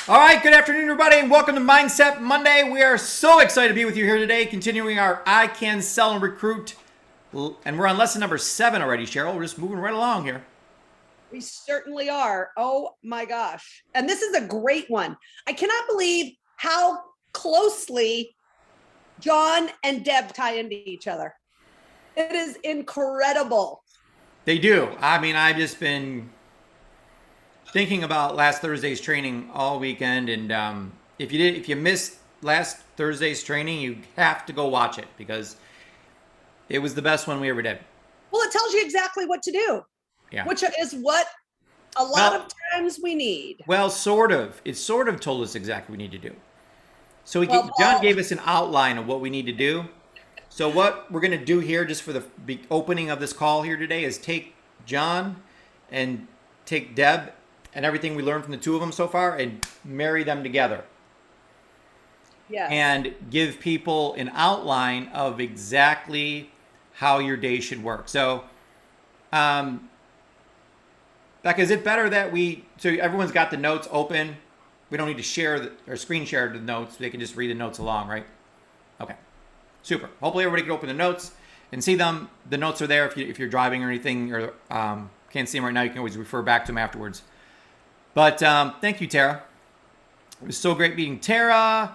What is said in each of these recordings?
All right, good afternoon, everybody, and welcome to Mindset Monday. We are so excited to be with you here today, continuing our I Can Sell and Recruit. And we're on lesson number 7 already, Cheryl. We're just moving right along here. We certainly are. Oh my gosh. And this is a great one. I cannot believe how closely John and Deb tie into each other. It is incredible. They do. I mean, I've just been thinking about last Thursday's training all weekend, and if you missed last Thursday's training, you have to go watch it because it was the best one we ever did. Well, it tells you exactly what to do. Yeah. Which is what a lot of times we need. Well, sort of. It sort of told us exactly what we need to do. So John gave us an outline of what we need to do. So what we're going to do here, just for the opening of this call here today, is take John and take Deb and everything we learned from the two of them so far and marry them together. Yes. And give people an outline of exactly how your day should work. So, Becca, is it better that so everyone's got the notes open? We don't need to share or screen share the notes. They can just read the notes along, right? Okay, super. Hopefully everybody can open the notes and see them. The notes are there if you're driving or anything, or can't see them right now. You can always refer back to them afterwards. But thank you, Tara. It was so great meeting Tara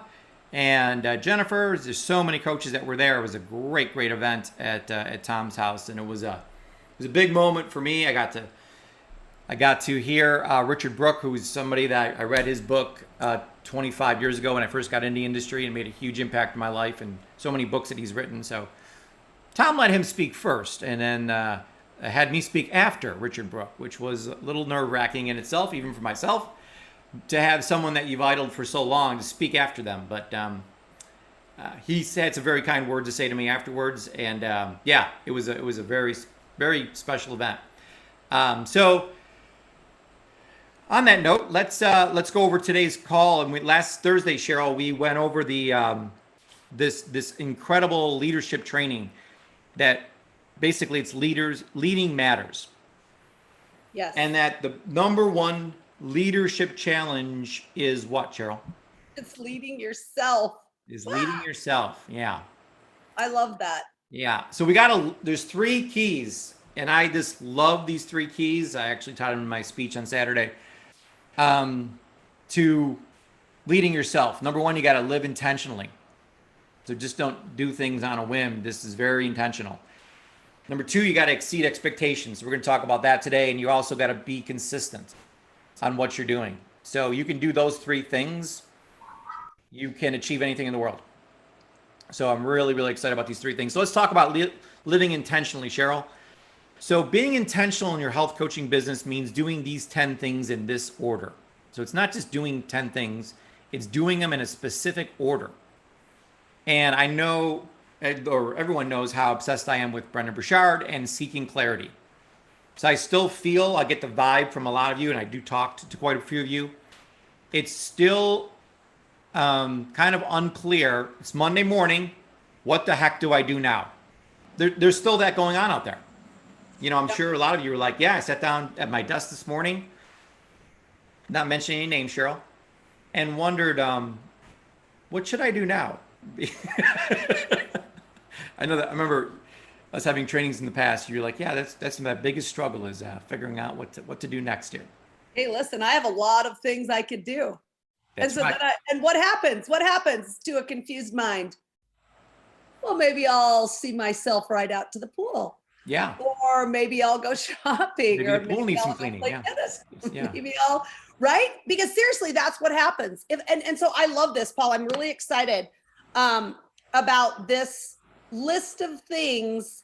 and Jennifer. There's so many coaches that were there. It was a great event at Tom's house, and it was a big moment for me. I got to hear Richard Brooke, who's somebody that I read his book 25 years ago when I first got into the industry, and made a huge impact in my life, and so many books that he's written. So Tom let him speak first, and then had me speak after Richard Brooke, which was a little nerve-wracking in itself, even for myself, to have someone that you've idled for so long to speak after them. But he had some very kind words to say to me afterwards, and it was a very, very special event. So on that note, let's go over today's call. And last Thursday, Cheryl, we went over the this incredible leadership training that basically it's leading matters. Yes. And that the number one leadership challenge is what, Cheryl? It's leading yourself. Leading yourself. Yeah. I love that. Yeah. So there's 3 keys, and I just love these 3 keys. I actually taught them in my speech on Saturday. To leading yourself. Number 1, you got to live intentionally. So just don't do things on a whim. This is very intentional. Number 2, you got to exceed expectations. We're going to talk about that today. And you also got to be consistent on what you're doing. So you can do those 3 things. You can achieve anything in the world. So I'm really, really excited about these 3 things. So let's talk about living intentionally, Cheryl. So being intentional in your health coaching business means doing these 10 things in this order. So it's not just doing 10 things, it's doing them in a specific order. And I know, or everyone knows, how obsessed I am with Brendon Burchard and seeking clarity. So I still feel, I get the vibe from a lot of you, and I do talk to quite a few of you. It's still kind of unclear. It's Monday morning. What the heck do I do now? There's still that going on out there. You know, I'm sure a lot of you are like, yeah, I sat down at my desk this morning, not mentioning any names, Cheryl, and wondered, what should I do now? I know that I remember us having trainings in the past. You're like, yeah, that's my biggest struggle is figuring out what to do next year. Hey, listen, I have a lot of things I could do. That's and so and what happens? What happens to a confused mind? Well, maybe I'll see myself right out to the pool. Yeah. Or maybe I'll go shopping. Maybe or the pool needs some cleaning. Yeah. Yeah. Maybe right? Because seriously, that's what happens. And so I love this, Paul. I'm really excited about this list of things.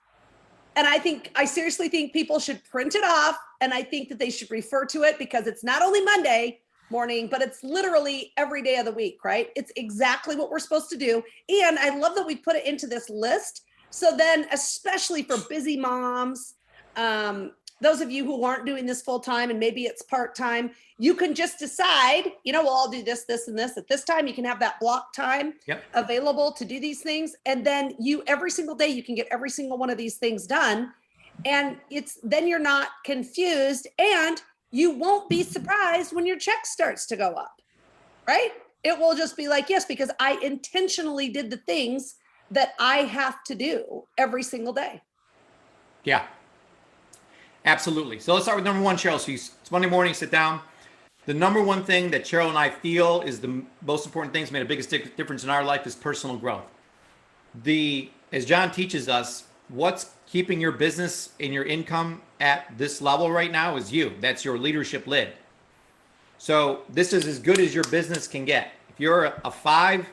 And I seriously think people should print it off. And I think that they should refer to it because it's not only Monday morning, but it's literally every day of the week, right? It's exactly what we're supposed to do. And I love that we put it into this list. So then, especially for busy moms, those of you who aren't doing this full time and maybe it's part time, you can just decide, well, I'll do this, this, and this at this time. You can have that block time available to do these things. And then every single day, you can get every single one of these things done. And then you're not confused and you won't be surprised when your check starts to go up. right? It will just be like, yes, because I intentionally did the things that I have to do every single day. Yeah, absolutely. So let's start with number one, Cheryl. So it's Monday morning, sit down. The number one thing that Cheryl and I feel is the most important thing that's made the biggest difference in our life is personal growth. As John teaches us, what's keeping your business and your income at this level right now is you. That's your leadership lid. So this is as good as your business can get. If you're a 5,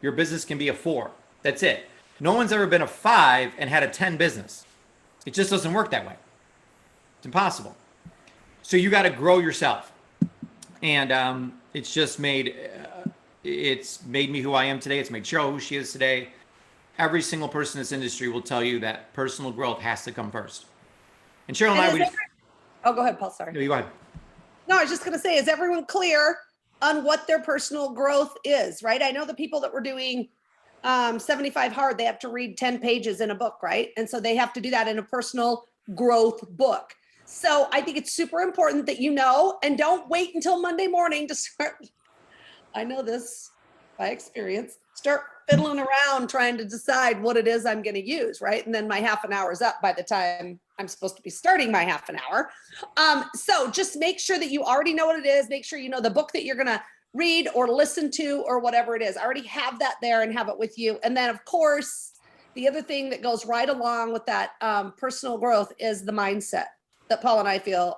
your business can be a 4. That's it. No one's ever been a 5 and had a 10 business. It just doesn't work that way. It's impossible. So you got to grow yourself. And it's made me who I am today. It's made Cheryl who she is today. Every single person in this industry will tell you that personal growth has to come first. And Cheryl and I, oh, go ahead, Paul. Sorry. No, you go ahead. No, I was just going to say, is everyone clear on what their personal growth is, right? I know the people that were doing 75 hard, they have to read 10 pages in a book, right? And so they have to do that in a personal growth book. So I think it's super important that you know, and don't wait until Monday morning to start. I know this by experience. Start fiddling around trying to decide what it is I'm going to use, right? And then my half an hour is up by the time I'm supposed to be starting my half an hour. So just make sure that you already know what it is. Make sure you know the book that you're going to read or listen to or whatever it is. I already have that there and have it with you. And then, of course, the other thing that goes right along with that personal growth is the mindset that Paul and I feel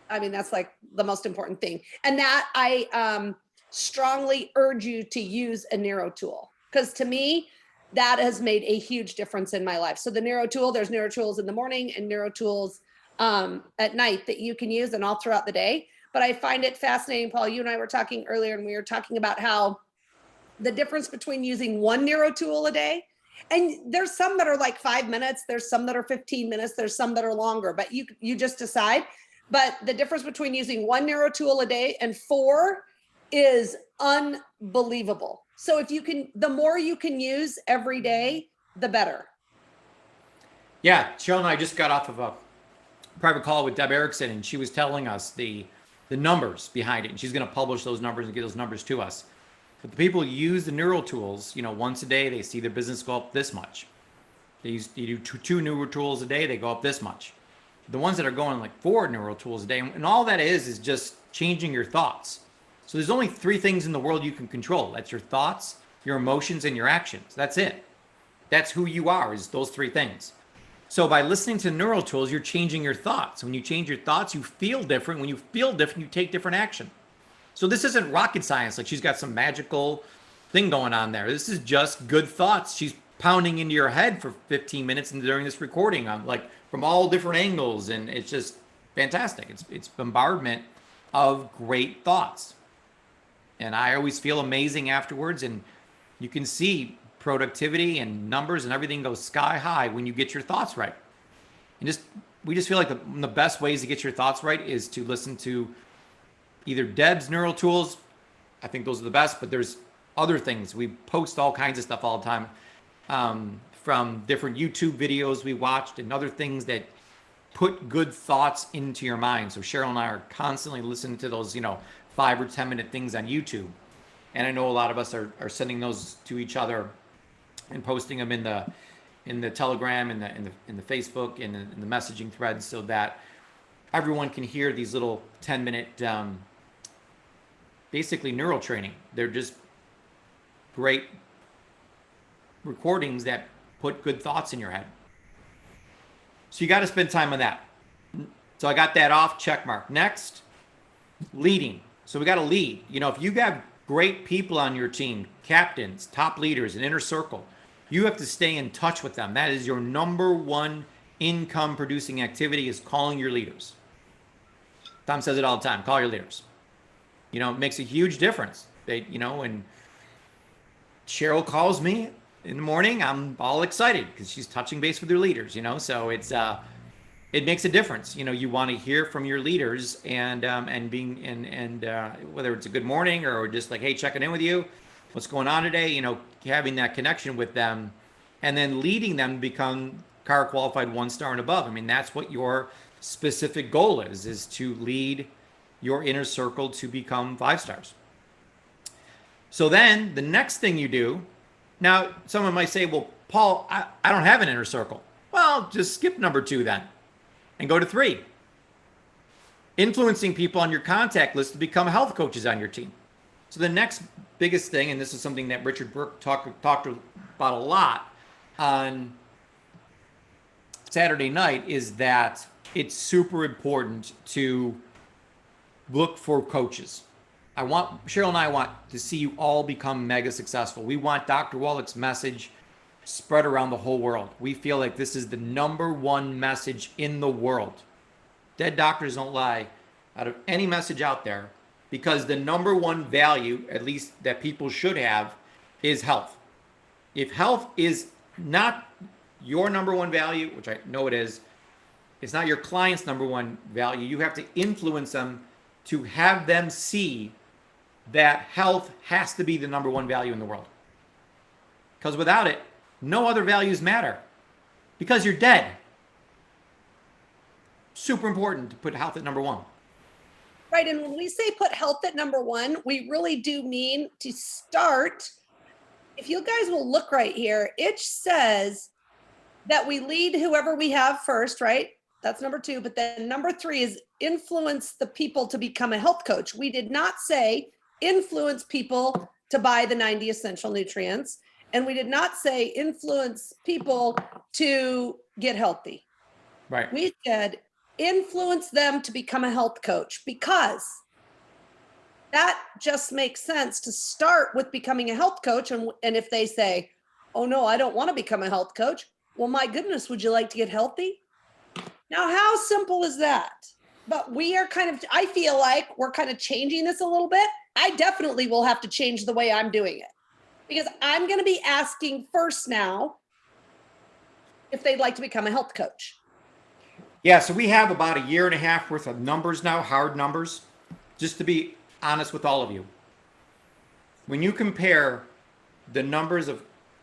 that's like the most important thing. And that I strongly urge you to use a Neuro tool, because to me, that has made a huge difference in my life. So the Neuro tool, there's Neuro tools in the morning and Neuro tools at night that you can use and all throughout the day. But I find it fascinating, Paul, you and I were talking earlier, and we were talking about how the difference between using one Neuro tool a day, and there's some that are like 5 minutes, there's some that are 15 minutes, there's some that are longer, but you just decide. But the difference between using one Neuro tool a day and 4 is unbelievable. So if you can, the more you can use every day, the better. Yeah, Cheryl and I just got off of a private call with Deb Erickson, and she was telling us the numbers behind it. And she's going to publish those numbers and get those numbers to us. But the people who use the Neuro tools, once a day, they see their business go up this much. You do two Neuro tools a day, they go up this much. The ones that are going like 4 Neuro tools a day, and all that is just changing your thoughts. So there's only 3 things in the world you can control. That's your thoughts, your emotions, and your actions. That's it. That's who you are, is those 3 things. So by listening to Neuro tools, you're changing your thoughts. When you change your thoughts, you feel different. When you feel different, you take different action. So this isn't rocket science, like she's got some magical thing going on there. This is just good thoughts. She's pounding into your head for 15 minutes and during this recording, I'm like from all different angles, and it's just fantastic. It's bombardment of great thoughts. And I always feel amazing afterwards, and you can see productivity and numbers and everything goes sky high when you get your thoughts right. And we just feel like the best ways to get your thoughts right is to listen to either Deb's Neuro tools. I think those are the best, but there's other things. We post all kinds of stuff all the time, from different YouTube videos we watched and other things that put good thoughts into your mind. So Cheryl and I are constantly listening to those, 5 or 10 minute things on YouTube. And I know a lot of us are sending those to each other and posting them in the Telegram, in the Facebook, and in the messaging threads, so that everyone can hear these little 10-minute, basically Neuro training. They're just great recordings that put good thoughts in your head. So you got to spend time on that. So I got that off, check mark. Next, leading. So we got to lead. If you got great people on your team, captains, top leaders, an inner circle, you have to stay in touch with them. That is your number one income producing activity, is calling your leaders. Tom says it all the time, call your leaders. It makes a huge difference. When Cheryl calls me in the morning, I'm all excited because she's touching base with her leaders, so it makes a difference. You want to hear from your leaders and whether it's a good morning or just like, hey, checking in with you, what's going on today, having that connection with them, and then leading them to become CAR qualified 1-star and above. I mean, that's what your specific goal is to lead your inner circle to become 5 stars. So then the next thing you do, now someone might say, well, Paul, I don't have an inner circle. Well, just skip number 2 then and go to 3. Influencing people on your contact list to become health coaches on your team. So the next biggest thing, and this is something that Richard Burke talked about a lot on Saturday night, is that it's super important to look for coaches. Cheryl and I want to see you all become mega successful. We want Dr. Wallach's message spread around the whole world. We feel like this is the number one message in the world. Dead doctors don't lie out of any message out there, because the number one value, at least that people should have, is health. If health is not your number one value, which I know it is, it's not your client's number one value, you have to influence them to have them see that health has to be the number one value in the world. Because without it, no other values matter, because you're dead. Super important to put health at number one. Right. And when we say put health at number one, we really do mean to start. If you guys will look right here, it says that we lead whoever we have first, right? That's number 2. But then number 3 is influence the people to become a health coach. We did not say influence people to buy the 90 essential nutrients. And we did not say influence people to get healthy. Right. We said influence them to become a health coach, because that just makes sense to start with becoming a health coach. And if they say, oh no, I don't want to become a health coach. Well, my goodness, would you like to get healthy? Now, how simple is that? But we are I feel like we're kind of changing this a little bit. I definitely will have to change the way I'm doing it, because I'm going to be asking first now if they'd like to become a health coach. Yeah, so we have about a year and a half worth of numbers now, hard numbers, just to be honest with all of you. When you compare the numbers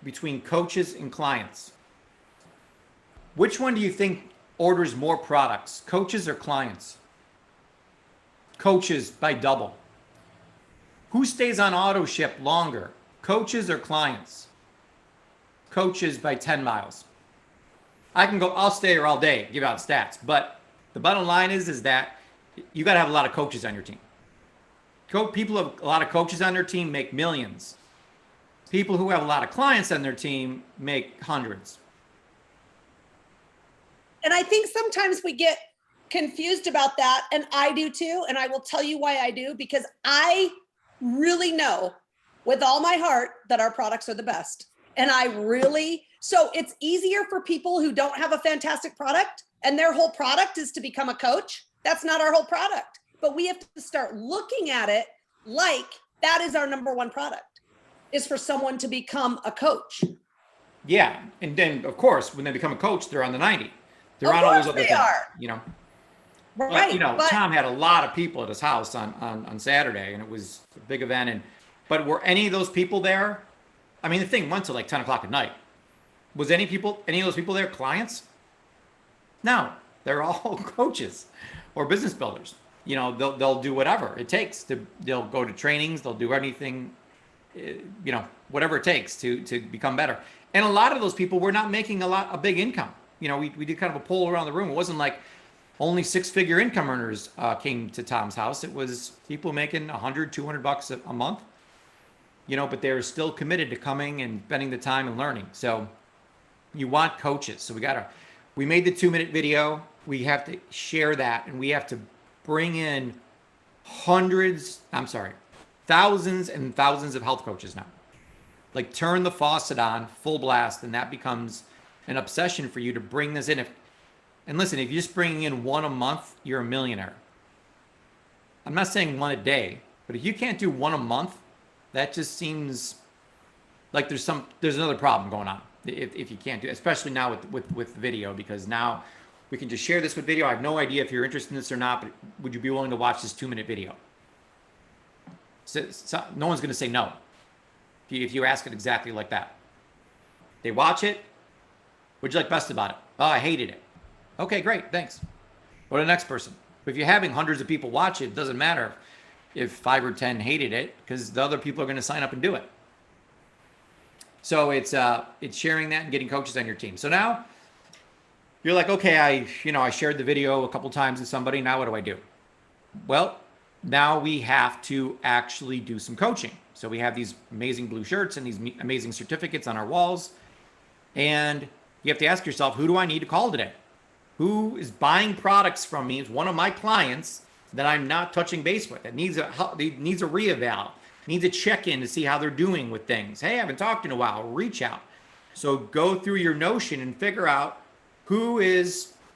between coaches and clients, which one do you think orders more products, coaches or clients? Coaches by double. Who stays on auto ship longer, coaches or clients? Coaches by 10 miles. I'll stay here all day, give out stats, but the bottom line is that you got to have a lot of coaches on your team. People who have a lot of coaches on their team make millions. People who have a lot of clients on their team make hundreds. And I think sometimes we get confused about that, and I do too. And I will tell you why I do, because I really know with all my heart that our products are the best. And so it's easier for people who don't have a fantastic product and their whole product is to become a coach. That's not our whole product, but we have to start looking at it like that is our number one product, is for someone to become a coach. Yeah. And then of course, when they become a coach, they're on the 90. They're on all those other things, you know. Right. But Tom had a lot of people at his house on Saturday, and it was a big event. But were any of those people there? I mean, the thing went to like 10 o'clock at night. Was any of those people there clients? No, they're all coaches or business builders. You know, they'll do whatever it takes they'll go to trainings, they'll do anything, you know, whatever it takes to become better. And a lot of those people were not making a big income. You know, we did kind of a poll around the room. It wasn't like only 6-figure income earners came to Tom's house. It was people making $100, $200 a month. You know, but they're still committed to coming and spending the time and learning. So you want coaches. So we made the 2-minute video. We have to share that, and we have to bring in thousands and thousands of health coaches now. Like, turn the faucet on full blast, and that becomes an obsession for you to bring this in. And listen, if you're just bringing in one a month, you're a millionaire. I'm not saying one a day, but if you can't do one a month, that just seems like there's another problem going on if you can't do it, especially now with video, because now we can just share this with video. I have no idea if you're interested in this or not, but would you be willing to watch this 2-minute video? So no one's going to say no if you ask it exactly like that. They watch it. What'd you like best about it? Oh, I hated it. Okay, great, thanks. Go to the next person. But if you're having hundreds of people watch it, it doesn't matter. if 5 or 10 hated it, because the other people are going to sign up and do it. So it's sharing that and getting coaches on your team. So now you're like, okay, I shared the video a couple times with somebody. Now what do I do? Well, now we have to actually do some coaching. So we have these amazing blue shirts and these amazing certificates on our walls. And you have to ask yourself, who do I need to call today? Who is buying products from me? Is one of my clients that I'm not touching base with. That needs a reeval, needs a check-in to see how they're doing with things. Hey, I haven't talked in a while. Reach out. So go through your Notion and figure out who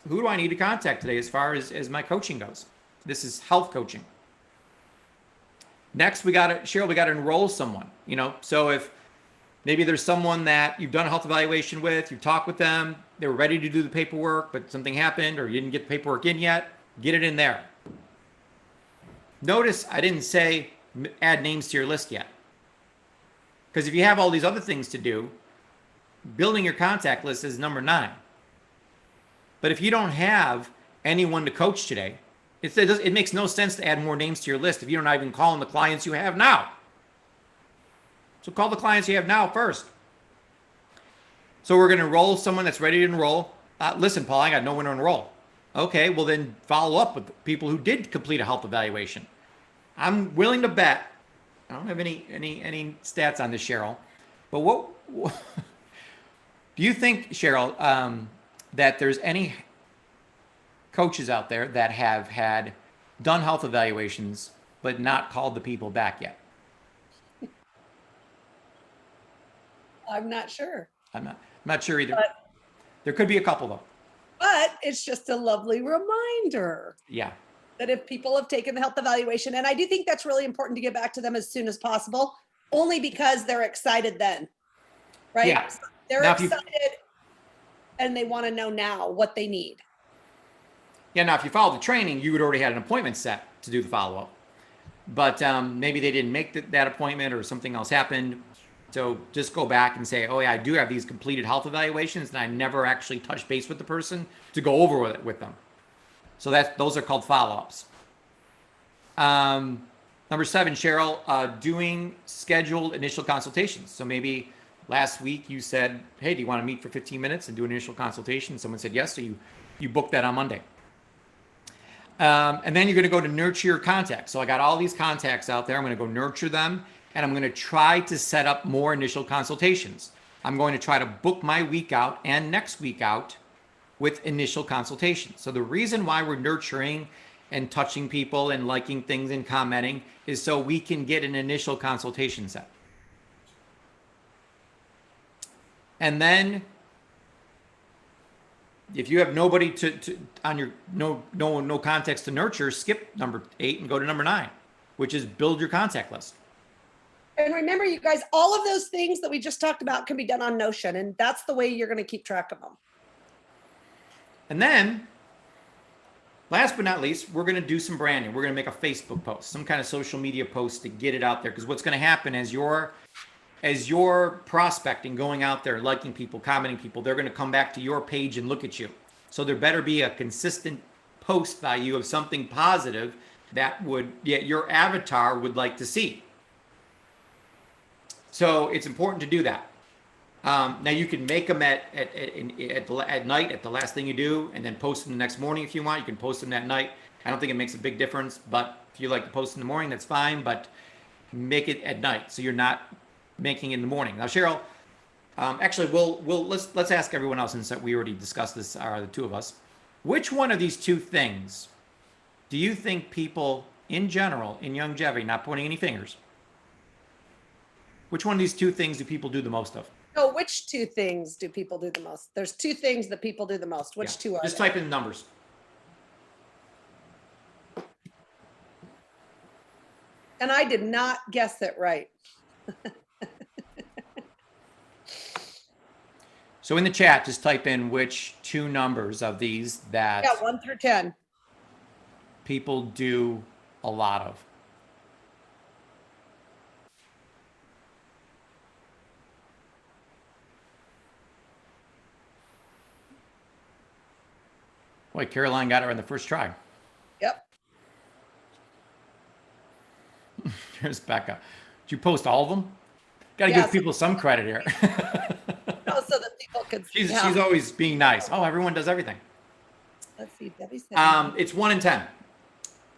do I need to contact today as far as my coaching goes. This is health coaching. Next, we got to enroll someone. So if maybe there's someone that you've done a health evaluation with, you talk with them, they were ready to do the paperwork, but something happened or you didn't get the paperwork in yet, get it in there. Notice I didn't say add names to your list yet. Because if you have all these other things to do, building your contact list is number 9. But if you don't have anyone to coach today, it makes no sense to add more names to your list if you're not even calling the clients you have now. So call the clients you have now first. So we're going to enroll someone that's ready to enroll. Listen, Paul, I got no one to enroll. Okay, well then follow up with people who did complete a health evaluation. I'm willing to bet, I don't have any stats on this, Cheryl, but what do you think, Cheryl, that there's any coaches out there that have done health evaluations but not called the people back yet? I'm not sure. I'm not sure either. But there could be a couple though. But it's just a lovely reminder. Yeah. That if people have taken the health evaluation, and I do think that's really important to get back to them as soon as possible, only because they're excited then, right? Yeah. So they're excited and they want to know now what they need. Yeah, now if you follow the training, you would already had an appointment set to do the follow-up. But maybe they didn't make that appointment or something else happened. So just go back and say, oh yeah, I do have these completed health evaluations and I never actually touched base with the person to go over with them. So those are called follow-ups. Number 7, Cheryl, doing scheduled initial consultations. So maybe last week you said, hey, do you want to meet for 15 minutes and do an initial consultation? Someone said yes, so you booked that on Monday. And then you're going to go to nurture your contacts. So I got all these contacts out there. I'm going to go nurture them, and I'm going to try to set up more initial consultations. I'm going to try to book my week out and next week out with initial consultations. So the reason why we're nurturing and touching people and liking things and commenting is so we can get an initial consultation set. And then if you have nobody on your no context to nurture, skip number 8 and go to number 9, which is build your contact list. And remember, you guys, all of those things that we just talked about can be done on Notion, and that's the way you're going to keep track of them. And then, last but not least, we're going to do some branding. We're going to make a Facebook post, some kind of social media post to get it out there. Because what's going to happen as you're prospecting, going out there, liking people, commenting people, they're going to come back to your page and look at you. So there better be a consistent post value of something positive that your avatar would like to see. So it's important to do that. Now you can make them at night, at the last thing you do, and then post them the next morning if you want. You can post them that night. I don't think it makes a big difference, but if you like to post in the morning, that's fine. But make it at night so you're not making it in the morning. Now, Cheryl, actually, let's ask everyone else, since we already discussed this, the two of us. Which one of these two things do you think people in general in longevity, not pointing any fingers, which one of these two things do people do the most of? So which two things do people do the most? There's two things that people do the most. Which two are Just they? type in numbers. And I did not guess it right. So in the chat, just type in which two numbers of these that 1 through 10. people do a lot of. Boy, Caroline got it on the first try. Yep. Here's Becca. Did you post all of them? Got to Yeah, give people some credit here. so that people could see. She's always being nice. Oh, everyone does everything. Let's see. Debbie said. It's 1 in 10.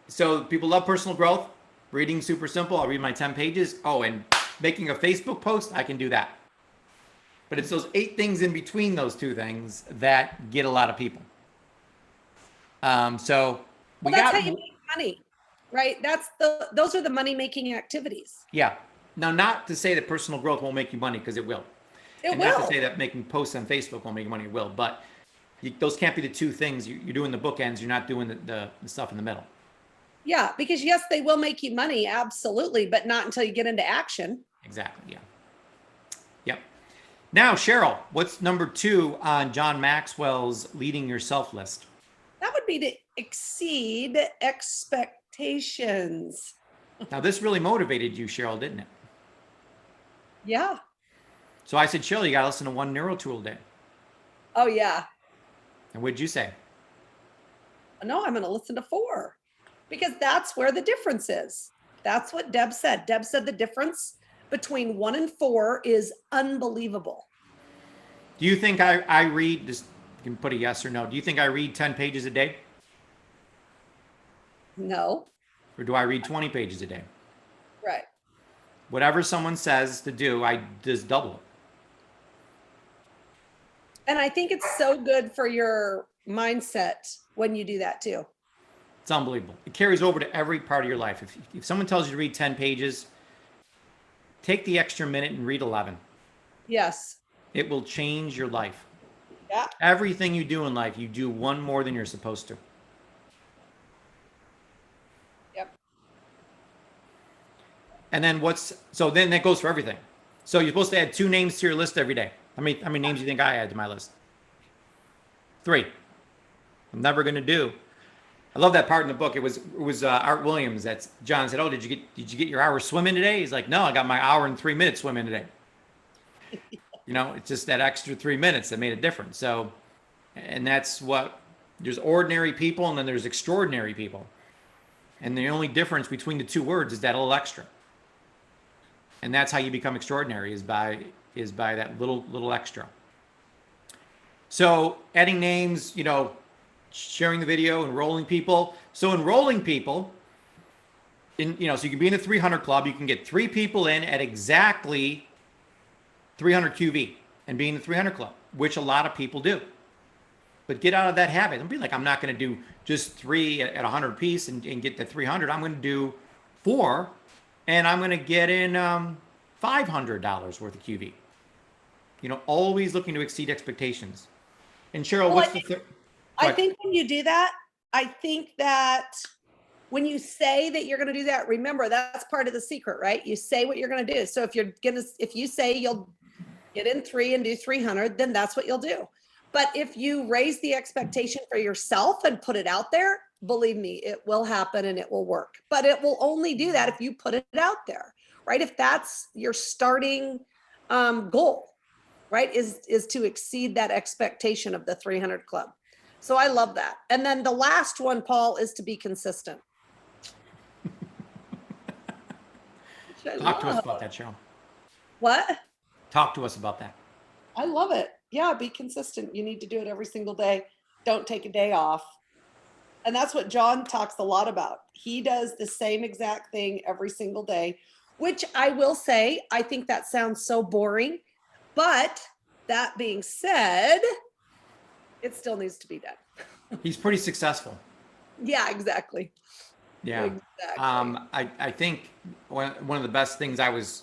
So people love personal growth. Reading super simple. I'll read my 10 pages. Oh, and making a Facebook post, I can do that. But it's those 8 things in between those 2 things that get a lot of people. So Well, that's how you make money, right? Those are the money making activities. Yeah. Now, not to say that personal growth won't make you money, because it will. It will. Not to say that making posts on Facebook won't make you money. It will. But those can't be the 2 things. You're doing the bookends. You're not doing the stuff in the middle. Yeah, because yes, they will make you money, absolutely, but not until you get into action. Exactly. Yeah. Yep. Now, Cheryl, what's number 2 on John Maxwell's Leading Yourself list? That would be to exceed expectations. Now, this really motivated you, Cheryl, didn't it? Yeah. So I said, Cheryl, you got to listen to 1 Neuro tool a day. Oh, yeah. And what'd you say? No, I'm going to listen to 4 because that's where the difference is. That's what Deb said. Deb said the difference between 1 and 4 is unbelievable. Do you think I read, just you can put a yes or no. Do you think I read 10 pages a day? No. Or do I read 20 pages a day? Right. Whatever someone says to do, I just double it. And I think it's so good for your mindset when you do that too. It's unbelievable. It carries over to every part of your life. If someone tells you to read 10 pages, take the extra minute and read 11. Yes. It will change your life. Yeah. Everything you do in life, you do 1 more than you're supposed to. Yep. And then then that goes for everything. So you're supposed to add 2 names to your list every day. How many names do you think I add to my list? 3. I'm never going to do. I love that part in the book. It was Art Williams that John said, "Oh, did you get your hour swimming today?" He's like, "No, I got my hour and 3 minutes swimming today." It's just that extra 3 minutes that made a difference. So, and that's what, there's ordinary people and then there's extraordinary people. And the only difference between the 2 words is that little extra. And that's how you become extraordinary, is by that little extra. So adding names, sharing the video, enrolling people. So enrolling people in, so you can be in the 300 club, you can get 3 people in at exactly 300 QV and be in the 300 club, which a lot of people do. But get out of that habit. Don't be like, I'm not going to do just 3 at 100 piece and get the 300. I'm going to do 4 and I'm going to get in $500 worth of QV. Always looking to exceed expectations. And Cheryl, what's the third? I think when you do that, I think that when you say that you're going to do that, remember that's part of the secret, right? You say what you're going to do. So if you say you'll get in 3 and do 300, then that's what you'll do. But if you raise the expectation for yourself and put it out there, believe me, it will happen and it will work. But it will only do that if you put it out there, right? If that's your starting goal, right, is to exceed that expectation of the 300 club. So I love that. And then the last one, Paul, is to be consistent. Talk to us about that, Cheryl. What? Talk to us about that. I love it. Yeah, be consistent. You need to do it every single day. Don't take a day off. And that's what John talks a lot about. He does the same exact thing every single day, which I will say, I think that sounds so boring. But that being said, it still needs to be done. He's pretty successful. Yeah, exactly. Yeah. Exactly. I think one of the best things I was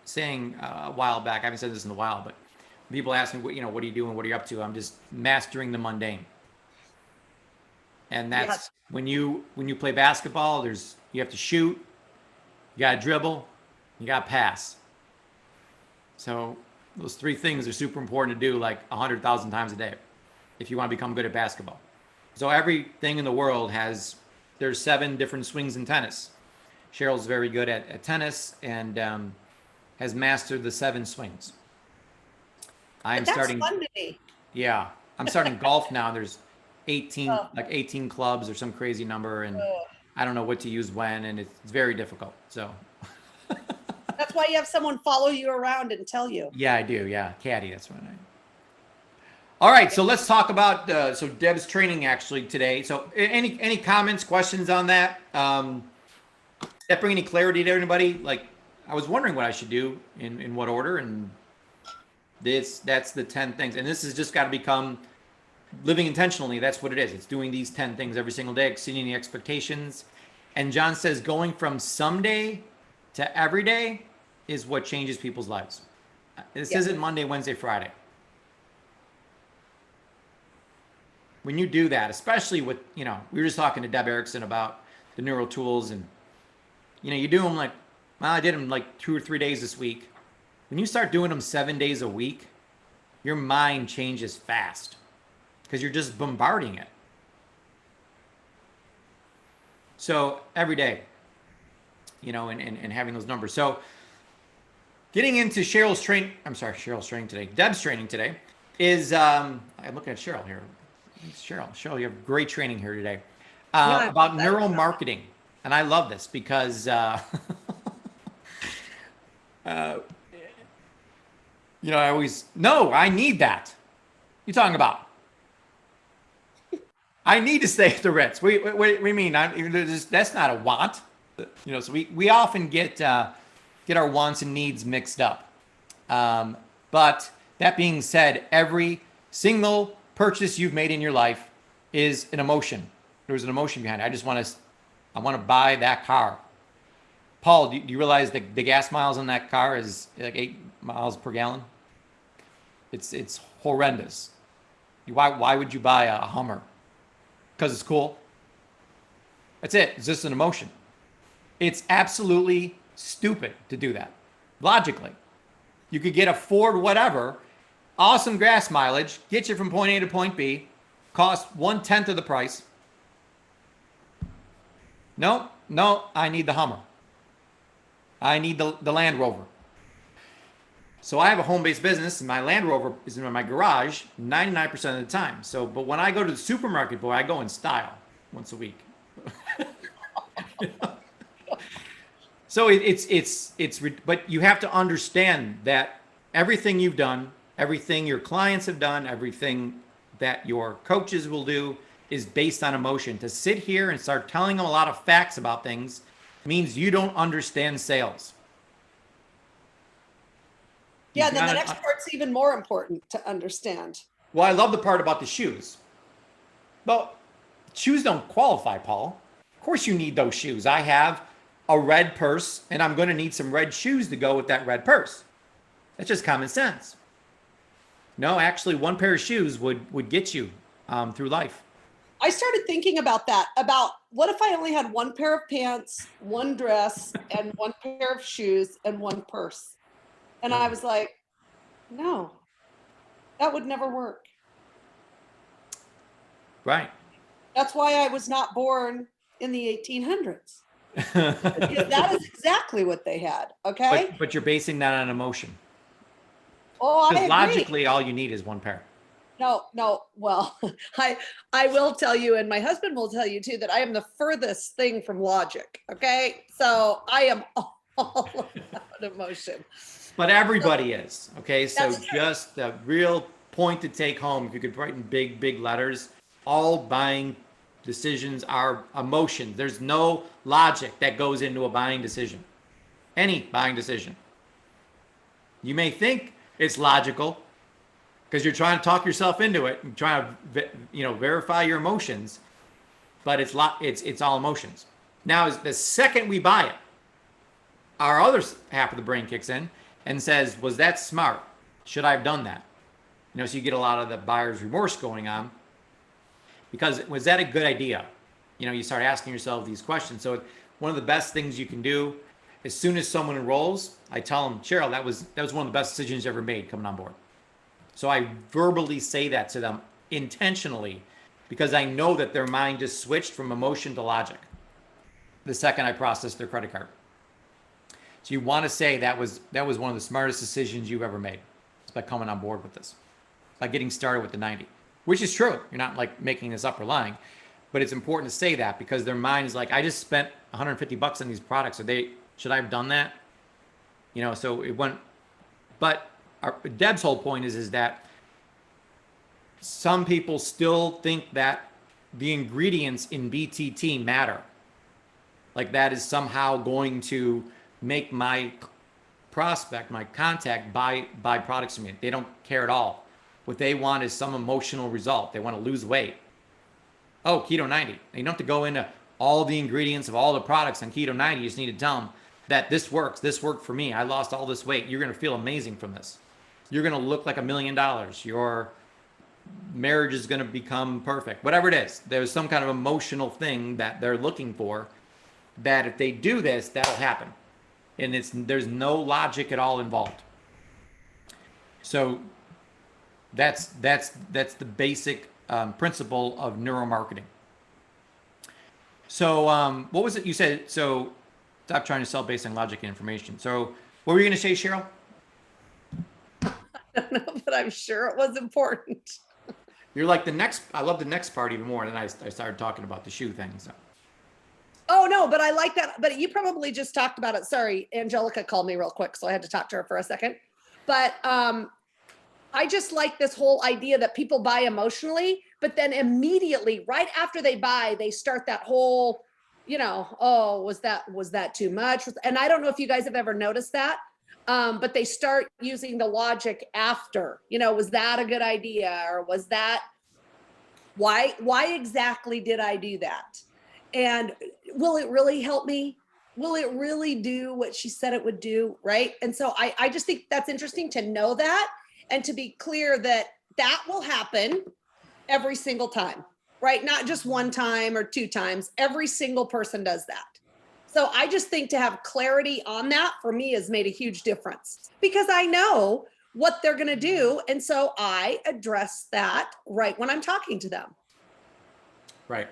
saying a while back, I haven't said this in a while, but people ask me, what are you doing? What are you up to? I'm just mastering the mundane. And that's when you play basketball, you have to shoot, you got to dribble, you got to pass. So those 3 things are super important to do like 100,000 times a day if you want to become good at basketball. So everything in the world there's 7 different swings in tennis. Cheryl's very good at tennis and has mastered the 7 swings. That's fun to me. Yeah, I'm starting golf now. There's 18 clubs or some crazy number, and I don't know what to use when, and it's very difficult. So That's why you have someone follow you around and tell you. Yeah, I do. Yeah, caddy. That's what I. All right, so let's talk about so Deb's training actually today. So any comments, questions on that? That bring any clarity to anybody? Like, I was wondering what I should do in what order, and that's the 10 things, and this has just got to become living intentionally. That's what it is. It's doing these 10 things every single day, exceeding the expectations. And John says going from someday to every day is what changes people's lives. This isn't Monday, Wednesday, Friday. When you do that, especially with, we were just talking to Deb Erickson about the Neuro tools, and, you do them like, well, I did them like 2 or 3 days this week. When you start doing them 7 days a week, your mind changes fast because you're just bombarding it. So every day, and having those numbers. So getting into Cheryl's training today, Deb's training today is, I'm looking at Cheryl here. Cheryl, you have great training here today about neural marketing. And I love this because, I always, no, I need that. You talking about? I need to stay at the Ritz. We mean, that's not a want. So we often get our wants and needs mixed up. But that being said, every single purchase you've made in your life is an emotion. There's an emotion behind it. I want to buy that car. Paul, do you realize the gas miles on that car is like 8 miles per gallon? It's horrendous. Why would you buy a Hummer? Because it's cool. That's it. It's just an emotion. It's absolutely stupid to do that. Logically, you could get a Ford whatever, awesome gas mileage, get you from point A to point B, cost 1/10 of the price. No, I need the Hummer. I need the Land Rover. So I have a home-based business, and my Land Rover is in my garage 99% of the time. So, but when I go to the supermarket, boy, I go in style once a week. So but you have to understand that everything you've done, everything your clients have done, everything that your coaches will do is based on emotion. To sit here and start telling them a lot of facts about things means you don't understand sales. Yeah, and then the next part's even more important to understand. Well, I love the part about the shoes. Well, shoes don't qualify, Paul. Of course you need those shoes. I have a red purse, and I'm going to need some red shoes to go with that red purse. That's just common sense. No, actually, one pair of shoes would get you through life. I started thinking about that, about what if I only had one pair of pants, one dress, and one pair of shoes, and one purse? And I was like, no, that would never work. Right. That's why I was not born in the 1800s. Because that is exactly what they had. Okay. But you're basing that on emotion. Oh, I agree. Logically, all you need is one pair. No. Well, I will tell you, and my husband will tell you too, that I am the furthest thing from logic. Okay. So I am all about emotion. But everybody is. Okay. So That's true. just the real point to take home, if you could write in big, big letters, all buying decisions are emotions. There's no logic that goes into a buying decision. Any buying decision. You may think it's logical because you're trying to talk yourself into it and trying to verify your emotions, but it's all emotions. Now, the second we buy it, our other half of the brain kicks in and says, was that smart? Should I have done that? So you get a lot of the buyer's remorse going on because was that a good idea? You start asking yourself these questions. So one of the best things you can do, as soon as someone enrolls, I tell them, Cheryl, that was one of the best decisions you ever made coming on board. So I verbally say that to them intentionally because I know that their mind just switched from emotion to logic the second I processed their credit card. So you want to say that was one of the smartest decisions you've ever made. It's by coming on board with this, by getting started with the 90, which is true. You're not like making this up or lying, but it's important to say that because their mind is like, I just spent $150 on these products. Should I have done that? So it went, but Deb's whole point is that some people still think that the ingredients in BTT matter. Like that is somehow going to make my prospect, my contact, buy products from me. They don't care at all. What they want is some emotional result. They want to lose weight. Oh, Keto 90. You don't have to go into all the ingredients of all the products on Keto 90. You just need to tell them that this works. This worked for me. I lost all this weight. You're going to feel amazing from this. You're going to look like $1 million. Your marriage is going to become perfect. Whatever it is, there's some kind of emotional thing that they're looking for, that if they do this, that'll happen. And there's no logic at all involved. So that's the basic principle of neuromarketing. So what was it you said? So stop trying to sell based on logic and information. So what were you going to say, Cheryl? I don't know, but I'm sure it was important. You're like I love the next part even more. And then I started talking about the shoe thing. So. Oh no, but I like that. But you probably just talked about it. Sorry, Angelica called me real quick, so I had to talk to her for a second. But I just like this whole idea that people buy emotionally, but then immediately, right after they buy, they start that whole, oh, was that too much? And I don't know if you guys have ever noticed that, but they start using the logic after. Was that a good idea, or was that why exactly did I do that? And will it really help me? Will it really do what she said it would do? Right. And so I just think that's interesting to know that, and to be clear that will happen every single time, right? Not just one time or two times. Every single person does that. So I just think to have clarity on that for me has made a huge difference, because I know what they're going to do. And so I address that right when I'm talking to them. Right.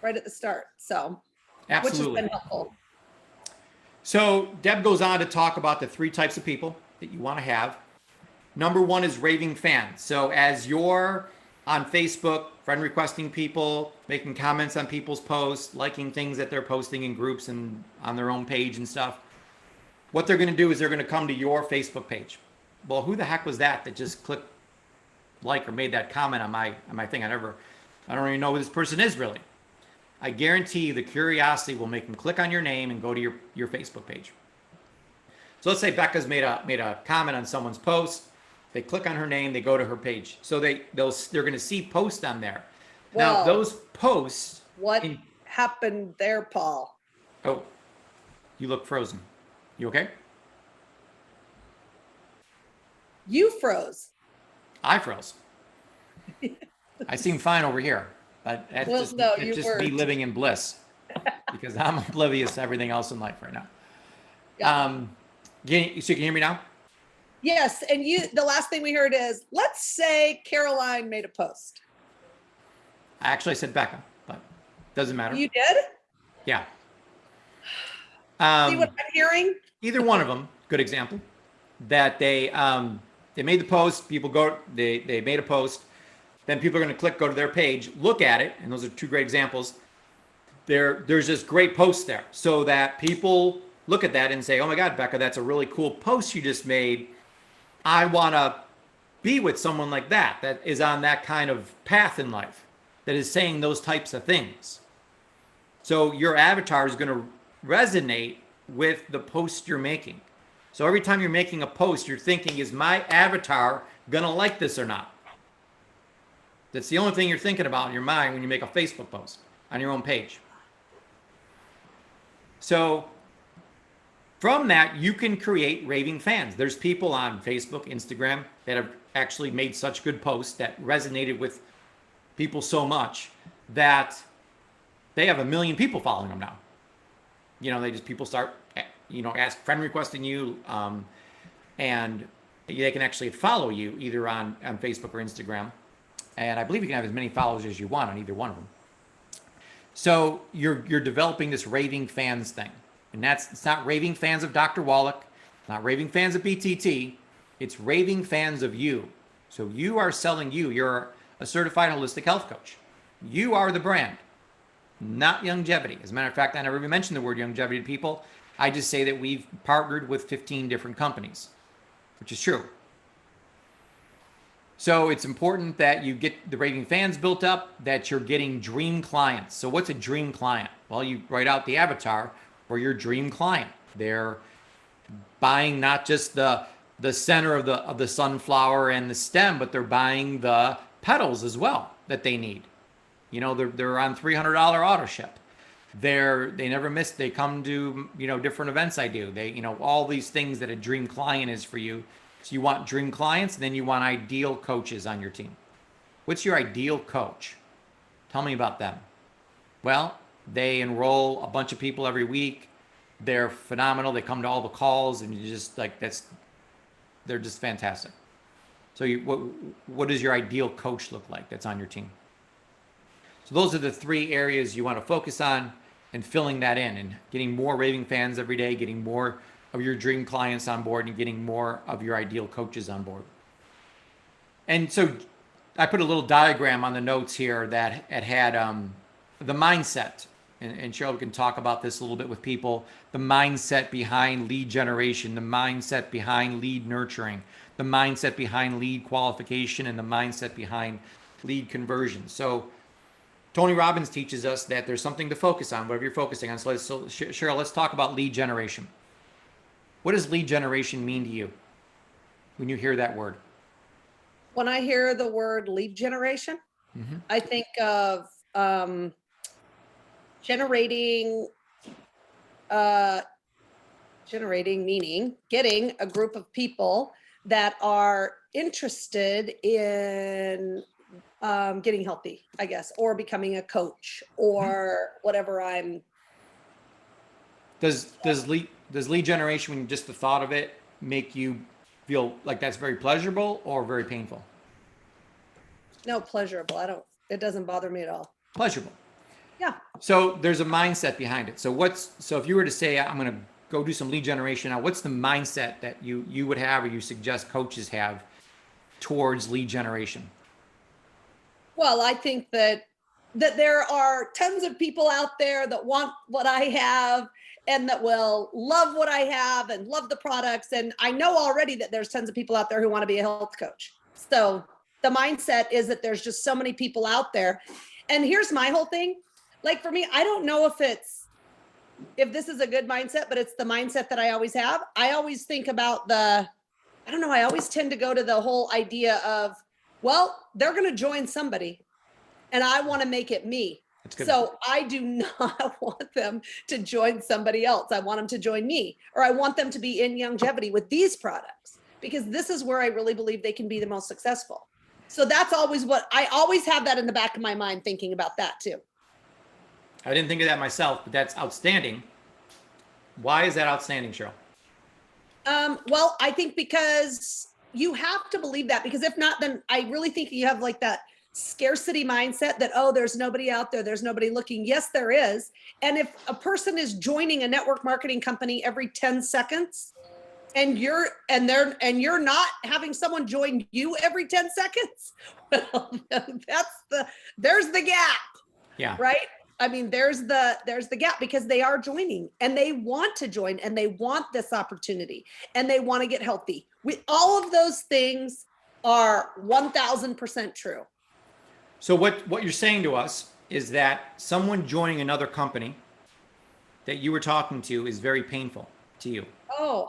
Right at the start. So, absolutely, which has been helpful. So Deb goes on to talk about the 3 types of people that you want to have. Number 1 is raving fans. So as you're on Facebook, friend requesting people, making comments on people's posts, liking things that they're posting in groups and on their own page and stuff, what they're going to do is they're going to come to your Facebook page. Well, who the heck was that just clicked like or made that comment on my thing? I don't even know who this person is really. I guarantee you the curiosity will make them click on your name and go to your Facebook page. So let's say Becca's made a comment on someone's post. They click on her name, they go to her page. So they're going to see posts on there. Whoa. Now those posts. What happened there, Paul? Oh, you look frozen. You okay? You froze. I froze. I seem fine over here. But that's Well, just, no, it's you just weren't. me living in bliss, because I'm oblivious to everything else in life right now. Yeah. So you can hear me now? Yes, and the last thing we heard is, let's say Caroline made a post. I actually said Becca, but doesn't matter. You did? Yeah. See what I'm hearing? Either one of them, good example. That they made the post. People they made a post. Then people are going to go to their page, look at it, and those are 2 great examples. There's this great post there, so that people look at that and say, "Oh my God, Becca, that's a really cool post you just made. I want to be with someone like that is on that kind of path in life, that is saying those types of things." So your avatar is going to resonate with the post you're making. So every time you're making a post, you're thinking, is my avatar going to like this or not? That's the only thing you're thinking about in your mind when you make a Facebook post on your own page. So from that, you can create raving fans. There's people on Facebook, Instagram that have actually made such good posts that resonated with people so much that they have 1 million people following them now. People start, friend requesting you, and they can actually follow you either on Facebook or Instagram. And I believe you can have as many followers as you want on either one of them. So you're developing this raving fans thing. And it's not raving fans of Dr. Wallach, not raving fans of BTT. It's raving fans of you. So you are selling you. You're a certified holistic health coach. You are the brand, not longevity. As a matter of fact, I never even mentioned the word longevity to people. I just say that we've partnered with 15 different companies, which is true. So it's important that you get the Raving Fans built up, that you're getting dream clients. So what's a dream client? Well, you write out the avatar for your dream client. They're buying not just the center of the sunflower and the stem, but they're buying the petals as well that they need. You know, they're on $300 auto ship. They never miss. They come to, you know, different events I do. They, you know, all these things that a dream client is for you. So you want dream clients, and then you want ideal coaches on your team. What's your ideal coach? Tell me about them. Well, they enroll a bunch of people every week. They're phenomenal. They come to all the calls, and you just like they're just fantastic. So what does your ideal coach look like that's on your team? So those are the 3 areas you want to focus on, and filling that in and getting more Raving Fans every day, getting more of your dream clients on board, and getting more of your ideal coaches on board. And so I put a little diagram on the notes here that it had the mindset. And Cheryl can talk about this a little bit with people. The mindset behind lead generation, the mindset behind lead nurturing, the mindset behind lead qualification, and the mindset behind lead conversion. So Tony Robbins teaches us that there's something to focus on, whatever you're focusing on. So Cheryl, let's talk about lead generation. What does lead generation mean to you when you hear that word? When I hear the word lead generation, I think of generating meaning getting a group of people that are interested in getting healthy, I guess, or becoming a coach, or whatever I'm. Does lead generation, when just the thought of it, make you feel like that's very pleasurable or very painful? No, pleasurable. It doesn't bother me at all. Pleasurable. Yeah. So there's a mindset behind it. So if you were to say, I'm going to go do some lead generation now, what's the mindset that you would have, or you suggest coaches have towards lead generation? Well, I think that there are tons of people out there that want what I have and that will love what I have and love the products. And I know already that there's tons of people out there who want to be a health coach. So the mindset is that there's just so many people out there. And here's my whole thing. Like for me, I don't know if this is a good mindset, but it's the mindset that I always have. I always think about I always tend to go to the whole idea of, well, they're going to join somebody and I want to make it me. So I do not want them to join somebody else. I want them to join me, or I want them to be in longevity with these products, because this is where I really believe they can be the most successful. So that's always what I always have that in the back of my mind, thinking about that too. I didn't think of that myself, but that's outstanding. Why is that outstanding, Cheryl? Well, I think because you have to believe that, because if not, then I really think you have like that scarcity mindset that, oh, there's nobody out there, there's nobody looking. Yes, there is. And if a person is joining a network marketing company every 10 seconds and you're not having someone join you every 10 seconds, well, there's the gap. Yeah. Right? I mean, there's the gap, because they are joining and they want to join and they want this opportunity and they want to get healthy. All of those things are 1000% true. So what you're saying to us is that someone joining another company that you were talking to is very painful to you. Oh,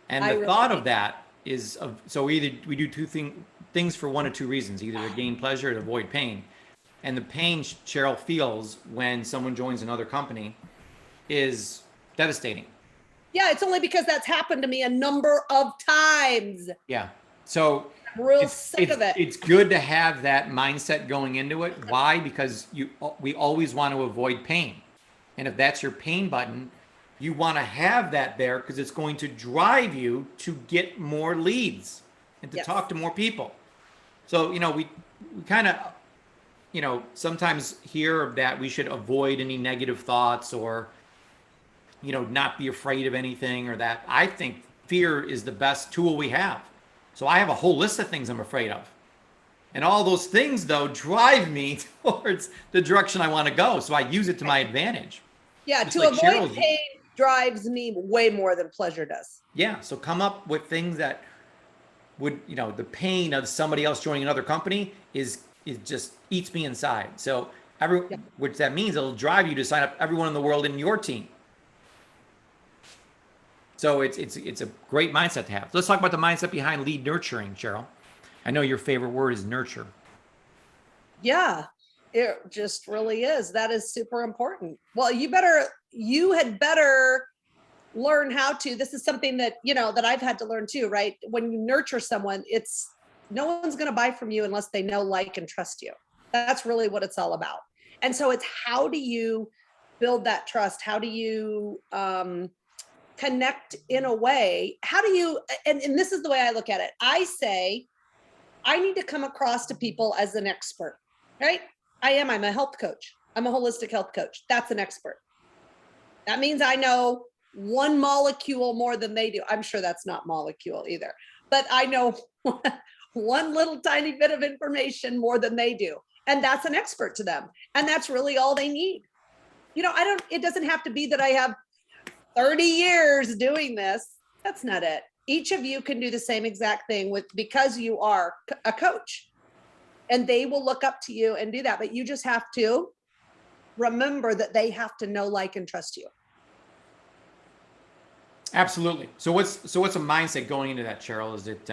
and the thought of that is so either we do two things for one of two reasons, either to gain pleasure or to avoid pain. And the pain Cheryl feels when someone joins another company is devastating. Yeah, it's only because that's happened to me a number of times. Yeah. So I'm real sick of it. It's good to have that mindset going into it. Why? Because we always want to avoid pain. And if that's your pain button, you want to have that there because it's going to drive you to get more leads and to talk to more people. So, we kind of, sometimes hear that we should avoid any negative thoughts or, not be afraid of anything, or that. I think fear is the best tool we have. So I have a whole list of things I'm afraid of. And all those things, though, drive me towards the direction I want to go. So I use it to my advantage. Yeah, Just to like avoid Cheryl's. pain. drives me way more than pleasure does. Yeah. So come up with things that would, the pain of somebody else joining another company is just eats me inside. So Yeah. which that means it'll drive you to sign up everyone in the world in your team. So it's a great mindset to have. Let's talk about the mindset behind lead nurturing, Cheryl. I know your favorite word is nurture. Yeah, it just really is. That is super important. Well, you had better learn how to. This is something that, that I've had to learn too, right? When you nurture someone, it's no one's going to buy from you unless they know, like, and trust you. That's really what it's all about. And so it's how do you build that trust? How do you connect in a way? How do you, and this is the way I look at it. I say, I need to come across to people as an expert, right? I'm a health coach. I'm a holistic health coach. That's an expert. That means I know one molecule more than they do. I'm sure that's not molecule either, but I know one little tiny bit of information more than they do. And that's an expert to them. And that's really all they need. It doesn't have to be that I have 30 years doing this. That's not it. Each of you can do the same exact thing because you are a coach, and they will look up to you and do that. But you just have to remember that they have to know, like, and trust you. Absolutely. So what's a mindset going into that, Cheryl? Is it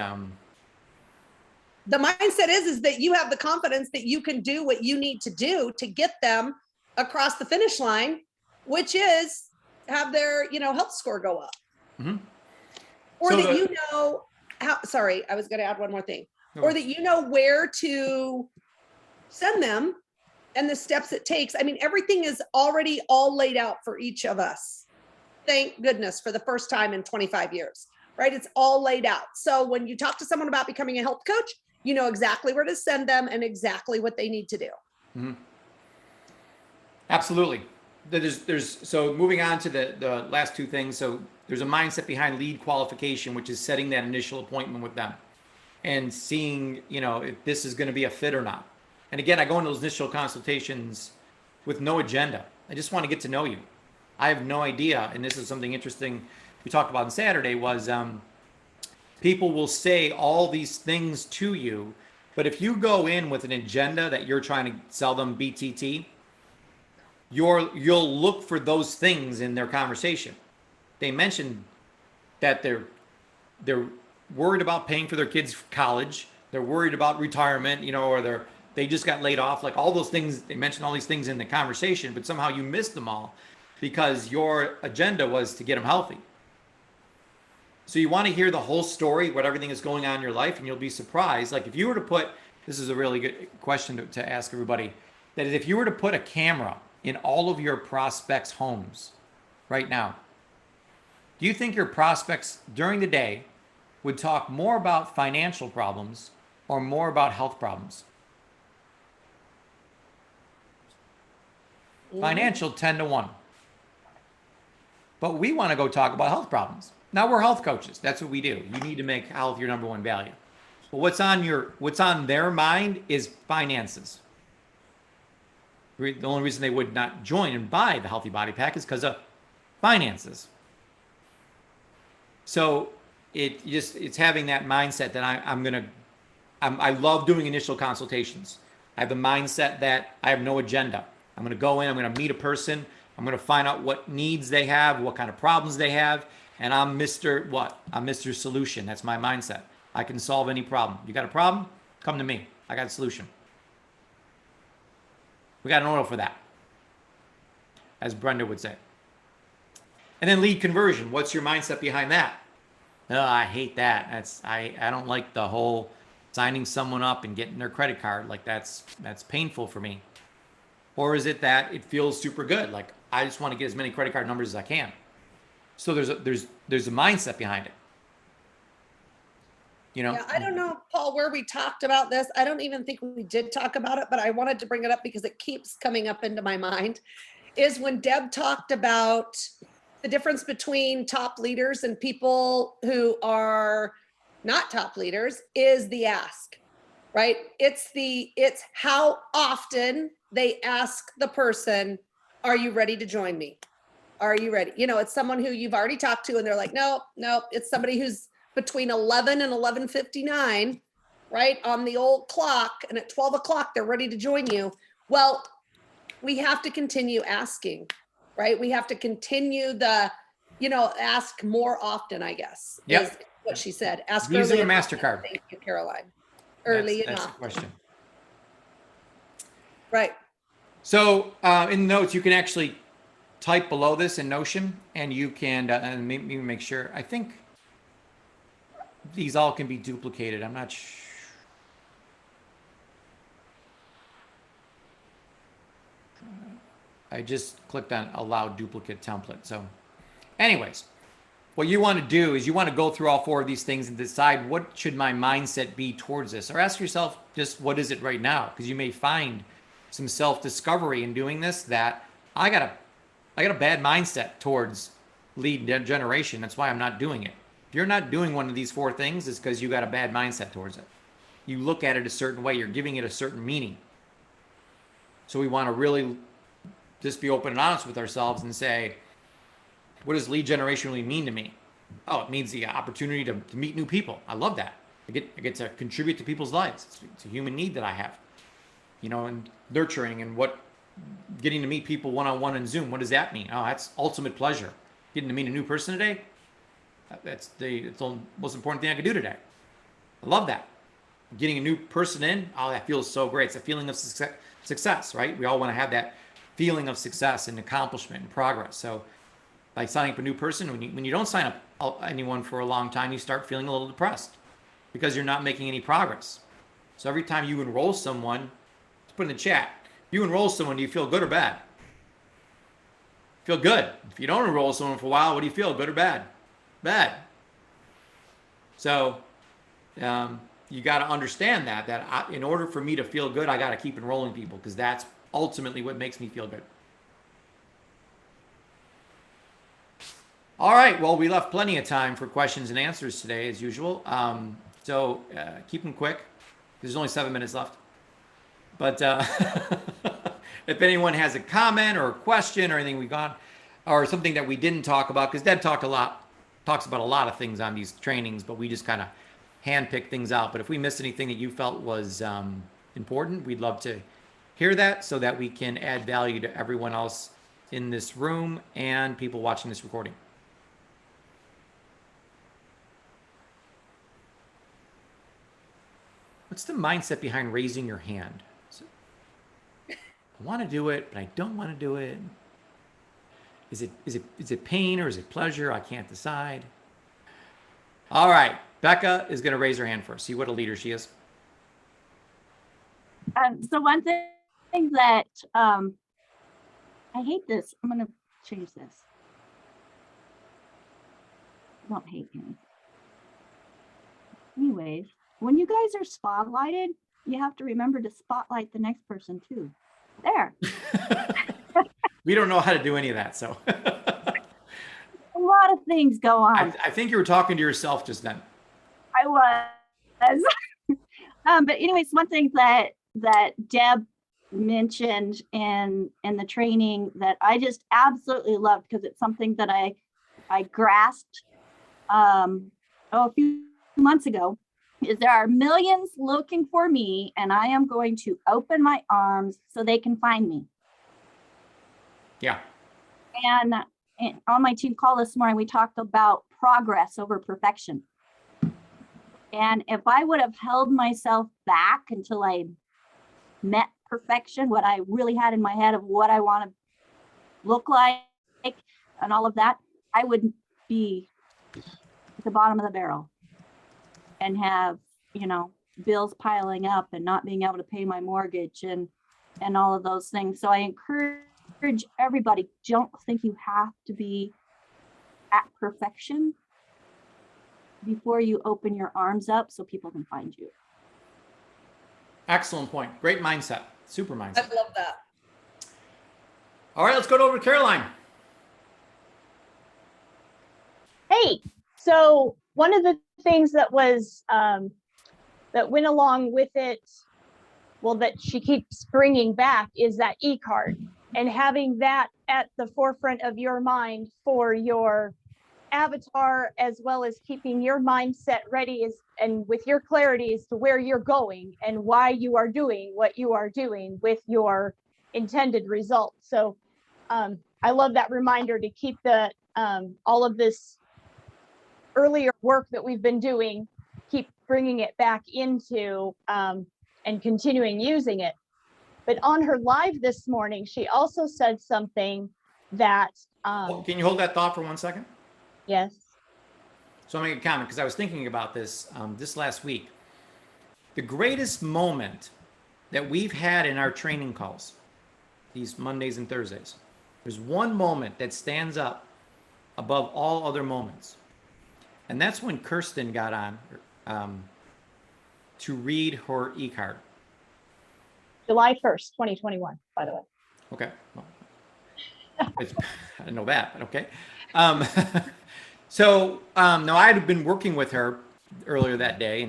the mindset is that you have the confidence that you can do what you need to do to get them across the finish line, which is have their, health score go up. Mm-hmm. Or so sorry, I was going to add one more thing. Or that you know where to send them and the steps it takes. I mean, everything is already all laid out for each of us. Thank goodness, for the first time in 25 years, right? It's all laid out. So when you talk to someone about becoming a health coach, you know exactly where to send them and exactly what they need to do. Mm-hmm. Absolutely. So moving on to the last two things. So there's a mindset behind lead qualification, which is setting that initial appointment with them and seeing, if this is going to be a fit or not. And again, I go into those initial consultations with no agenda. I just want to get to know you. I have no idea. And this is something interesting we talked about on Saturday was people will say all these things to you, but if you go in with an agenda that you're trying to sell them BTT, you'll look for those things in their conversation. They mentioned that they're worried about paying for their kids' college. They're worried about retirement, or they just got laid off. Like all those things, they mentioned all these things in the conversation, but somehow you missed them all because your agenda was to get them healthy. So you want to hear the whole story, what everything is going on in your life, and you'll be surprised. Like if you were to put, this is a really good question to ask everybody, that if you were to put a camera in all of your prospects' homes right now, do you think your prospects during the day would talk more about financial problems or more about health problems? Financial 10-1. But we want to go talk about health problems. Now we're health coaches. That's what we do. You need to make health your number one value. But what's on their mind is finances. The only reason they would not join and buy the Healthy Body Pack is because of finances. So it's having that mindset that I love doing initial consultations. I have the mindset that I have no agenda. I'm going to go in, I'm going to meet a person, I'm going to find out what needs they have, what kind of problems they have, and I'm Mr. What? I'm Mr. Solution. That's my mindset. I can solve any problem. You got a problem? Come to me. I got a solution. We got an oil for that, as Brenda would say. And then lead conversion. What's your mindset behind that? Oh, I hate that. I don't like the whole signing someone up and getting their credit card. Like that's painful for me. Or is it that it feels super good? Like I just want to get as many credit card numbers as I can. So there's a mindset behind it. Yeah, I don't know, Paul, where we talked about this. I don't even think we did talk about it, but I wanted to bring it up because it keeps coming up into my mind, is when Deb talked about the difference between top leaders and people who are not top leaders is the ask, right? It's how often they ask the person, are you ready to join me? Are you ready? You know, it's someone who you've already talked to and they're like, nope, nope. It's somebody who's between 11 and 11:59, right? On the old clock. And at 12 o'clock, they're ready to join you. Well, we have to continue asking, right? We have to continue ask more often, I guess. Yep. Is what she said. Ask Using early a enough. MasterCard. Thank you, Caroline. Early That's enough. the question. Right. So in the notes, you can actually type below this in Notion, and you can and maybe make sure. I think these all can be duplicated. I'm not sure. I just clicked on allow duplicate template. So anyways, what you want to do is you want to go through all 4 of these things and decide what should my mindset be towards this, or ask yourself just what is it right now, because you may find some self-discovery in doing this that I got a bad mindset towards lead generation. That's why I'm not doing it. If you're not doing one of these 4 things, it's because you got a bad mindset towards it. You look at it a certain way. You're giving it a certain meaning. So we want to really just be open and honest with ourselves and say, what does lead generation really mean to me? Oh, it means the opportunity to meet new people. I love that. I get to contribute to people's lives. It's a human need that I have. And nurturing and getting to meet people one-on-one in Zoom. What does that mean? Oh, that's ultimate pleasure. Getting to meet a new person today. It's the most important thing I could do today. I love that. Getting a new person in. Oh, that feels so great. It's a feeling of success, right? We all want to have that feeling of success and accomplishment and progress. So by signing up a new person, when you don't sign up anyone for a long time, you start feeling a little depressed because you're not making any progress. So every time you enroll someone, let's put in the chat, you enroll someone, do you feel good or bad? Feel good. If you don't enroll someone for a while, what do you feel, good or bad? Bad. So you got to understand that in order for me to feel good, I got to keep enrolling people, because that's ultimately what makes me feel good. All right. Well, we left plenty of time for questions and answers today, as usual. So keep them quick. There's only 7 minutes left. But if anyone has a comment or a question or anything we got, or something that we didn't talk about, because Deb talks about a lot of things on these trainings, but we just kind of handpick things out. But if we missed anything that you felt was important, we'd love to hear that so that we can add value to everyone else in this room and people watching this recording. What's the mindset behind raising your hand? I want to do it, but I don't want to do it. Is it pain or is it pleasure? I can't decide. All right, Becca is going to raise her hand first. See what a leader she is. So one thing that I hate this. I'm going to change this. I don't hate anything. Anyways, when you guys are spotlighted, you have to remember to spotlight the next person too. There. We don't know how to do any of that, so. A lot of things go on. I think you were talking to yourself just then. I was. But anyways, one thing that Deb mentioned in the training that I just absolutely loved, because it's something that I grasped a few months ago, is there are millions looking for me, and I am going to open my arms so they can find me. Yeah. And on my team call this morning, we talked about progress over perfection. And if I would have held myself back until I met perfection, what I really had in my head of what I want to look like and all of that, I would be at the bottom of the barrel and have, bills piling up and not being able to pay my mortgage and all of those things. So I encourage everybody, don't think you have to be at perfection before you open your arms up so people can find you. Excellent point. Great mindset. Super mindset. I love that. All right, let's go over to Caroline. Hey, so one of the things that was that went along with it, well, that she keeps bringing back, is that e-card, and having that at the forefront of your mind for your avatar, as well as keeping your mindset ready and with your clarity as to where you're going and why you are doing what you are doing with your intended result. So I love that reminder to keep the all of this earlier work that we've been doing, keep bringing it back into and continuing using it. But on her live this morning, she also said something that Can you hold that thought for 1 second? yes. So I'll make a comment because I was thinking about this this last week. The greatest moment that we've had in our training calls, these Mondays and Thursdays, there's one moment that stands up above all other moments. And that's when Kirsten got on to read her e-card. July 1st, 2021, by the way. Okay. Well, I didn't know that, but okay. No, I had been working with her earlier that day,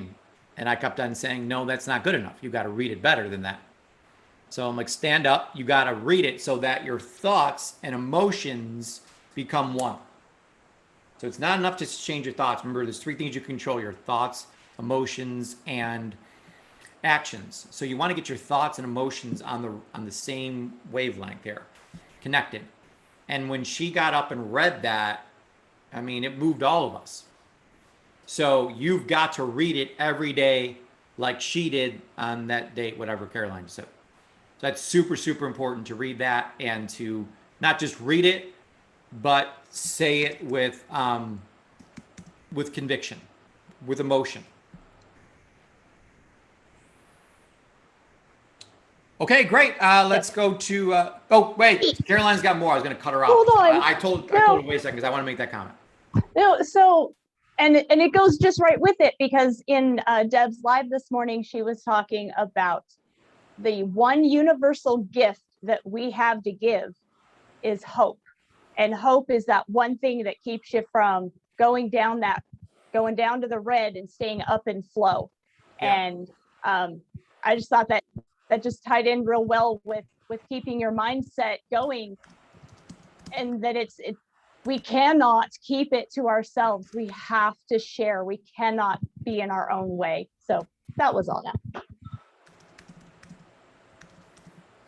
and I kept on saying, no, that's not good enough. You got to read it better than that. So I'm like, stand up. You got to read it so that your thoughts and emotions become one. So it's not enough to change your thoughts. Remember, there's 3 things you control: your thoughts, emotions, and actions. So you want to get your thoughts and emotions on the same wavelength there, connected. And when she got up and read that, I mean, it moved all of us. So you've got to read it every day like she did on that date, whatever Caroline said. So that's super, super important to read that and to not just read it, but say it with conviction, with emotion. Okay, great. Let's go to. Oh, wait, Caroline's got more. I was going to cut her off. Hold on. I told her wait a second because I want to make that comment. No, so and it goes just right with it, because in Deb's live this morning, she was talking about the one universal gift that we have to give is hope. And hope is that one thing that keeps you from going down to the red and staying up in flow. Yeah. And I just thought that just tied in real well with keeping your mindset going, and that we cannot keep it to ourselves. We have to share. We cannot be in our own way. So that was all that.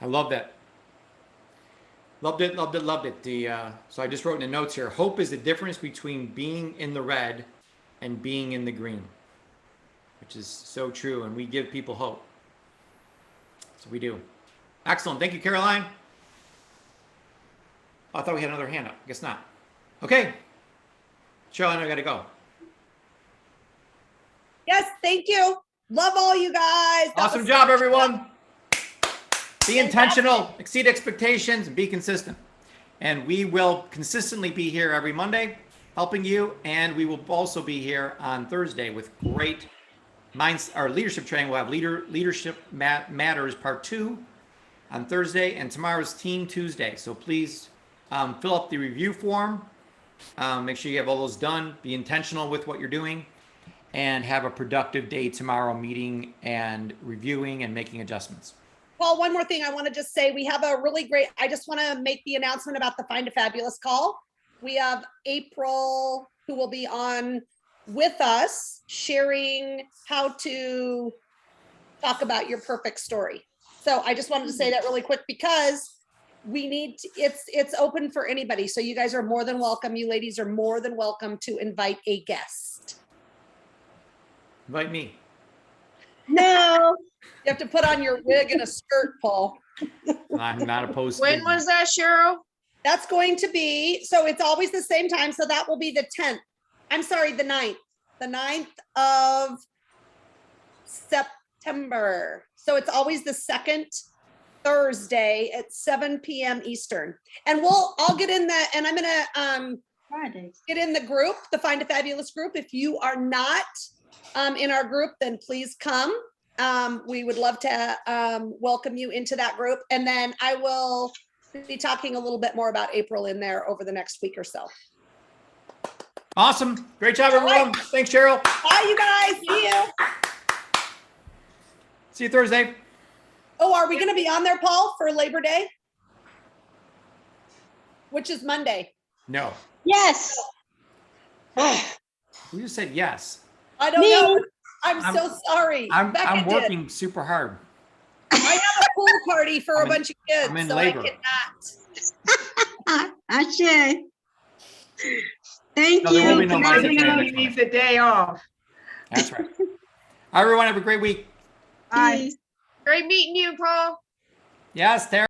I love that. Loved it, loved it, loved it. So I just wrote in the notes here, hope is the difference between being in the red and being in the green, which is so true. And we give people hope. So we do. Excellent. Thank you, Caroline. Oh, I thought we had another hand up. Guess not. Okay. Caroline, I got to go. Yes, thank you. Love all you guys. That Awesome was job, so everyone. Be intentional, exceed expectations, and be consistent. And we will consistently be here every Monday helping you. And we will also be here on Thursday with great our leadership training. We'll have Leadership Matters Part 2 on Thursday, and tomorrow's Team Tuesday. So please fill up the review form. Make sure you have all those done. Be intentional with what you're doing, and have a productive day tomorrow, meeting and reviewing and making adjustments. Paul, one more thing I want to just say. We have a really great, I just want to make the announcement about the Find a Fabulous call. We have April, who will be on with us, sharing how to talk about your perfect story. So I just wanted to say that really quick, because we need to, it's open for anybody. So you guys are more than welcome. You ladies are more than welcome to invite a guest. Invite me. No. You have to put on your wig and a skirt, Paul. I'm not opposed to When was that, Cheryl? That's going to be, so it's always the same time. So that will be the 10th. I'm sorry, the 9th. The 9th of September. So it's always the second Thursday at 7 p.m. Eastern. And I'll get in that, and I'm gonna get in the group, the Find a Fabulous group. If you are not in our group, then please come. We would love to welcome you into that group. And then I will be talking a little bit more about April in there over the next week or so. Awesome. Great job, everyone. Thanks, Cheryl. Bye, you guys. See you. See you Thursday. Oh, are we going to be on there, Paul, for Labor Day? which is Monday. No. Yes. Who just said yes? I don't Me. know. I'm so sorry. I'm Becca did. working super hard. I have a pool party for a bunch of kids, I'm in so labor. I cannot. Ashe. Thank No, there will you. be no Good Monday night. Plan. He needs a day off. That's right. Everyone have a great week. Bye. Peace. Great meeting you, Paul. Yes, Tara.